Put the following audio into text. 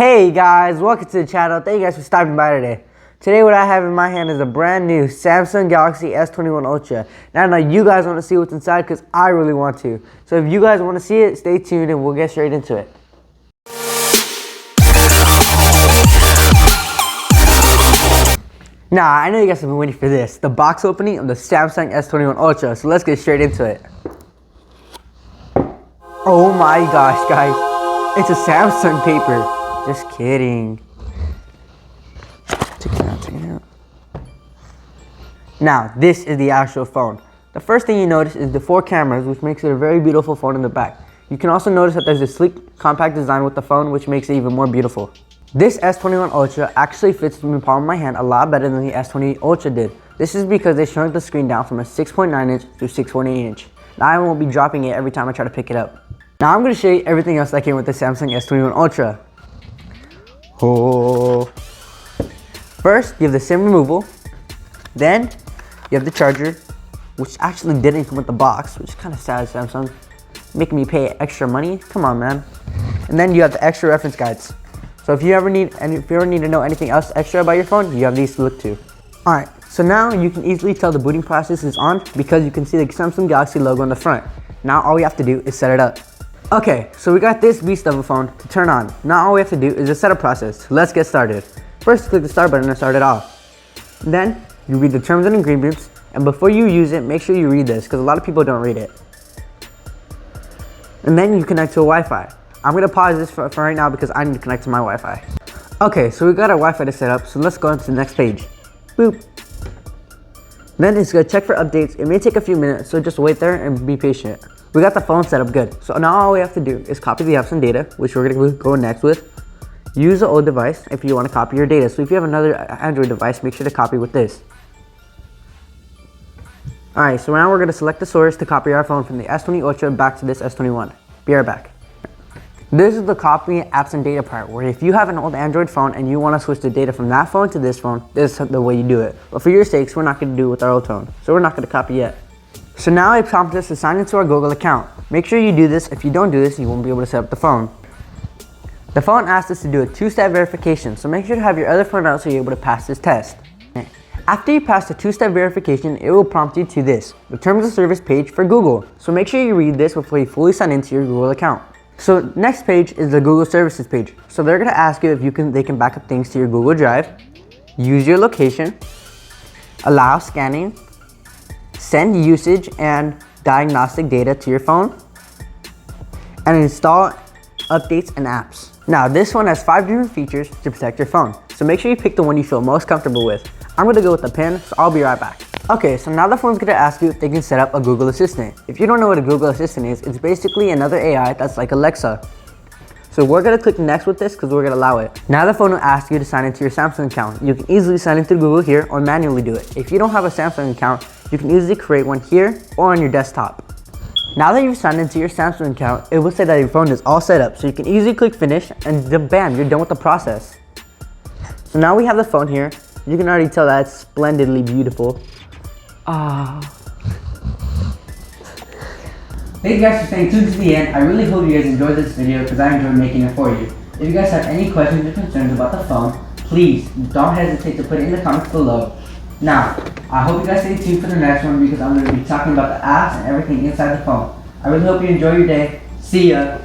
Hey guys, welcome to the channel. Thank you guys for stopping by today. Today what I have in my hand is a brand new Samsung Galaxy S21 Ultra. Now I know you guys want to see what's inside because I really want to. So if you guys want to see it, stay tuned and we'll get straight into it. Now I know you guys have been waiting for this, the box opening of the Samsung S21 Ultra. So let's get straight into it. Oh my gosh guys, it's a Samsung paper. Just kidding. Check it out. Now, this is the actual phone. The first thing you notice is the 4 cameras, which makes it a very beautiful phone in the back. You can also notice that there's a sleek, compact design with the phone, which makes it even more beautiful. This S21 Ultra actually fits in the palm of my hand a lot better than the S20 Ultra did. This is because they shrunk the screen down from a 6.9 inch to 6.8 inch. Now I won't be dropping it every time I try to pick it up. Now I'm going to show you everything else that came with the Samsung S21 Ultra. Oh. First, you have the SIM removal. Then, you have the charger, which actually didn't come with the box, which is kind of sad, Samsung. Making me pay extra money? Come on, man. And then you have the extra reference guides. So if you ever need to know anything else extra about your phone, you have these to look to. Alright, so now you can easily tell the booting process is on because you can see the Samsung Galaxy logo on the front. Now all we have to do is set it up. Okay, so we got this beast of a phone to turn on. Now all we have to do is the setup process. Let's get started. First, click the start button to start it off. Then, you read the terms and agreements, and before you use it, make sure you read this, because a lot of people don't read it. And then you connect to a Wi-Fi. I'm going to pause this for right now because I need to connect to my Wi-Fi. Okay, so we got our Wi-Fi to set up, so let's go on to the next page. Boop. Then it's going to check for updates. It may take a few minutes, so just wait there and be patient. We got the phone set up good. So now all we have to do is copy the apps and data, which we're going to go next with. Use the old device if you want to copy your data. So if you have another Android device, make sure to copy with this. Alright, so now we're going to select the source to copy our phone from the S20 Ultra back to this S21. Be right back. This is the copy apps and data part, where if you have an old Android phone and you want to switch the data from that phone to this phone, this is the way you do it. But for your sakes, we're not going to do it with our old phone. So we're not going to copy yet. So now it prompts us to sign into our Google account. Make sure you do this. If you don't do this, you won't be able to set up the phone. The phone asks us to do a 2-step verification, so make sure to have your other phone out so you're able to pass this test. After you pass the 2-step verification, it will prompt you to this, the Terms of Service page for Google. So make sure you read this before you fully sign into your Google account. So next page is the Google Services page. So they're going to ask you if they can back up things to your Google Drive, use your location, allow scanning, send usage and diagnostic data to your phone, and install updates and apps. Now this one has 5 different features to protect your phone, so make sure you pick the one you feel most comfortable with. I'm going to go with the pen, so I'll be right back. Okay, so now the phone's going to ask you if they can set up a Google Assistant. If you don't know what a Google Assistant is, it's basically another AI that's like Alexa. So we're going to click next with this because we're going to allow it. Now the phone will ask you to sign into your Samsung account. You can easily sign into Google here or manually do it. If you don't have a Samsung account, you can easily create one here or on your desktop. Now that you've signed into your Samsung account, it will say that your phone is all set up. So you can easily click finish and then bam, you're done with the process. So now we have the phone here. You can already tell that it's splendidly beautiful. Thank you guys for staying tuned to the end. I really hope you guys enjoyed this video because I enjoyed making it for you. If you guys have any questions or concerns about the phone, please don't hesitate to put it in the comments below. Now, I hope you guys stay tuned for the next one because I'm going to be talking about the apps and everything inside the phone. I really hope you enjoy your day. See ya!